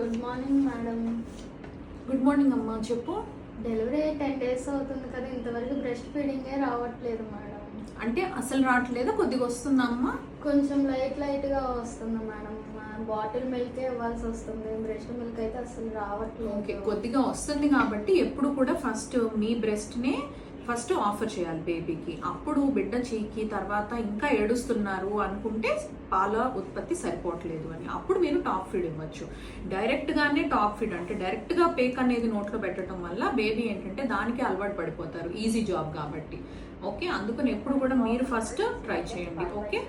Good morning madam. Good morning అమ్మా, చెప్పు. Delivery 10 days అవుతుంది కదా, ఇంతవరకు బ్రెస్ట్ ఫీడింగే రావట్లేదు మేడం. అంటే అసలు రావట్లేదా? కొద్దిగా వస్తుందా అమ్మా? కొంచెం లైట్గా వస్తుంది మేడం. బాటిల్ మిల్కే ఇవ్వాల్సి వస్తుంది, బ్రెస్ట్ మిల్క్ అయితే అసలు రావట్లేదు. ఓకే, కొద్దిగా వస్తుంది కాబట్టి ఎప్పుడు కూడా ఫస్ట్ మీ బ్రెస్ట్నే ఫస్ట్ ఆఫర్ చేయాలి బేబీకి. అప్పుడు బిడ్డ చీకి తర్వాత ఇంకా ఏడుస్తున్నారు అనుకుంటే పాల ఉత్పత్తి సరిపోవట్లేదు అని అప్పుడు మీరు టాప్ ఫీడ్ ఇవ్వచ్చు. డైరెక్ట్గానే టాప్ ఫీడ్ అంటే డైరెక్ట్గా పేక్ అనేది నోట్లో పెట్టడం వల్ల బేబీ ఏంటంటే దానికి అలవాటు పడిపోతారు, ఈజీ జాబ్ కాబట్టి. ఓకే, అందుకని ఎప్పుడు కూడా మీరు ఫస్ట్ ట్రై చేయండి. ఓకే,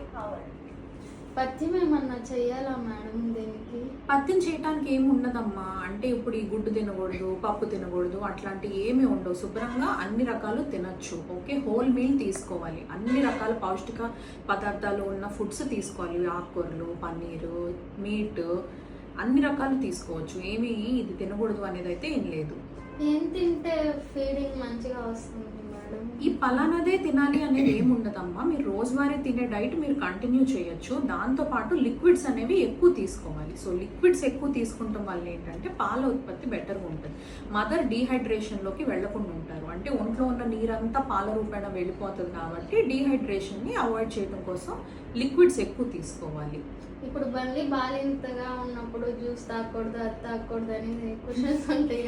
పథ్యం ఏమన్నా చెయ్యాలా మేడం దీనికి? పథ్యం చేయడానికి ఏమి ఉండదమ్మా. అంటే ఇప్పుడు ఈ గుడ్డు తినకూడదు, పప్పు తినకూడదు, అట్లాంటివి ఏమి ఉండవు. శుభ్రంగా అన్ని రకాలు తినచ్చు. ఓకే, హోల్ మీల్ తీసుకోవాలి, అన్ని రకాల పౌష్టిక పదార్థాలు ఉన్న ఫుడ్స్ తీసుకోవాలి. ఆకుకూరలు, పన్నీరు, మీట్ అన్ని రకాలు తీసుకోవచ్చు. ఏమి ఇది తినకూడదు అనేది అయితే ఏం లేదు. ఏం తింటే ఫీడింగ్ మంచిగా వస్తుంది? ఈ పలానాదే తినాలి అనేది ఏమి ఉండదమ్మా. మీరు రోజువారీ తినే డైట్ మీరు కంటిన్యూ చేయొచ్చు. దాంతోపాటు లిక్విడ్స్ అనేవి ఎక్కువ తీసుకోవాలి. సో లిక్విడ్స్ ఎక్కువ తీసుకుంటాం వల్ల ఏంటంటే పాల ఉత్పత్తి బెటర్గా ఉంటుంది. మదర్ డీహైడ్రేషన్లోకి వెళ్లకుండా ఉంటారు. అంటే ఒంట్లో ఉన్న నీరంతా పాల రూపేణ వెళ్ళిపోతుంది కాబట్టి డీహైడ్రేషన్ని అవాయిడ్ చేయడం కోసం లిక్విడ్స్ ఎక్కువ తీసుకోవాలి. ఇప్పుడు మళ్ళీ బాలింతగా ఉన్నప్పుడు జ్యూస్ తాగకూడదు, అది తాగకూడదు అని క్వశ్చన్స్ ఉంటాయి.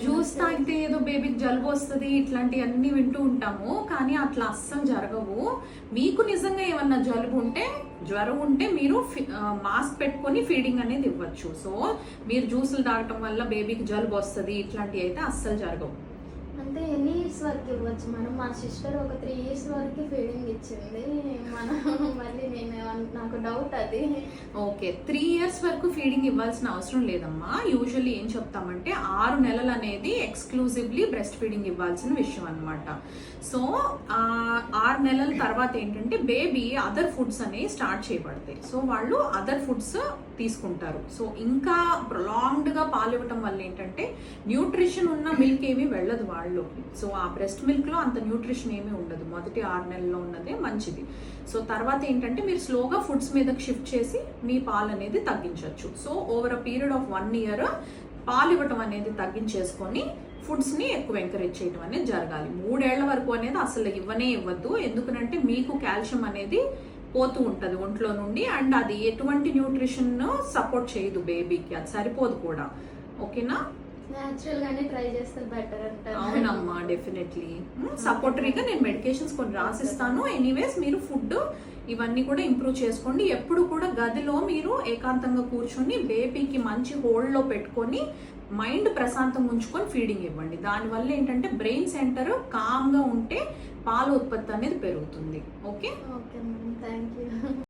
జ్యూస్ తాగితే ఏదో బేబీకి జలుబు వస్తుంది ఇట్లాంటివన్నీ వింటూ ఉంటాము, కానీ అట్లా అస్సలు జరగవు. మీకు నిజంగా ఏమన్నా జలుబు ఉంటే, జ్వరం ఉంటే మీరు మాస్క్ పెట్టుకొని ఫీడింగ్ అనేది ఇవ్వచ్చు. సో మీరు జ్యూసులు తాగటం వల్ల బేబీకి జలుబు వస్తుంది ఇట్లాంటివి అయితే అస్సలు జరగవు. అంటే ఎన్ని ఇయర్స్ వరకు ఇవ్వచ్చు మేడం? మా సిస్టర్ ఒక 3 years వరకు ఫీడింగ్ ఇచ్చింది. మళ్ళీ నాకు డౌట్ అది. ఓకే, 3 years వరకు ఫీడింగ్ ఇవ్వాల్సిన అవసరం లేదమ్మా. యూజువల్లీ ఏం చెప్తామంటే 6 నెలలు అనేది ఎక్స్క్లూజివ్లీ బ్రెస్ట్ ఫీడింగ్ ఇవ్వాల్సిన విషయం అనమాట. సో 6 నెలల తర్వాత ఏంటంటే బేబీ అదర్ ఫుడ్స్ అనేవి స్టార్ట్ చేయబడతాయి. సో వాళ్ళు అదర్ ఫుడ్స్ తీసుకుంటారు. సో ఇంకా ప్రొలాంగ్డ్గా పాలు ఇవ్వటం వల్ల ఏంటంటే న్యూట్రిషన్ ఉన్న మిల్క్ ఏమీ వెళ్ళదు వాళ్ళలోకి. సో ఆ బ్రెస్ట్ మిల్క్లో అంత న్యూట్రిషన్ ఏమీ ఉండదు. మొదటి 6 నెలల్లో ఉన్నదే మంచిది. సో తర్వాత ఏంటంటే మీరు స్లోగా ఫుడ్స్ మీదకి షిఫ్ట్ చేసి మీ పాలు అనేది తగ్గించవచ్చు. So over a period of 1 year పాలు ఇవ్వటం అనేది తగ్గించేసుకొని ఫుడ్స్ని ఎక్కువ ఎంకరేజ్ చేయడం అనేది జరగాలి. 3 ఏళ్ల వరకు అనేది అసలు ఇవ్వద్దు. ఎందుకంటే మీకు కాల్షియం అనేది పోతూ ఉంటుంది ఒంట్లో నుండి, అండ్ అది ఎటువంటి న్యూట్రిషన్ సపోర్ట్ చేయదు బేబీకి, అది సరిపోదు కూడా. ఓకేనా? న్యాచురల్ గానే ట్రై చేస్తే బెటర్ అంటారు. అవునమ్మా, డెఫినెట్లీ. సపోర్టరీగా నేను మెడికేషన్స్ కొన్ని రాసిస్తాను. ఎనీవేస్ మీరు ఫుడ్ ఇవన్నీ కూడా ఇంప్రూవ్ చేసుకోండి. ఎప్పుడు కూడా గదిలో మీరు ఏకాంతంగా కూర్చొని బేబీకి మంచి హోల్డ్లో పెట్టుకొని మైండ్ ప్రశాంతంగా ఉంచుకొని ఫీడింగ్ ఇవ్వండి. దానివల్ల ఏంటంటే బ్రెయిన్ సెంటర్ కామ్గా ఉంటే పాల ఉత్పత్తి అనేది పెరుగుతుంది. Okay, okay ma'am, thank you.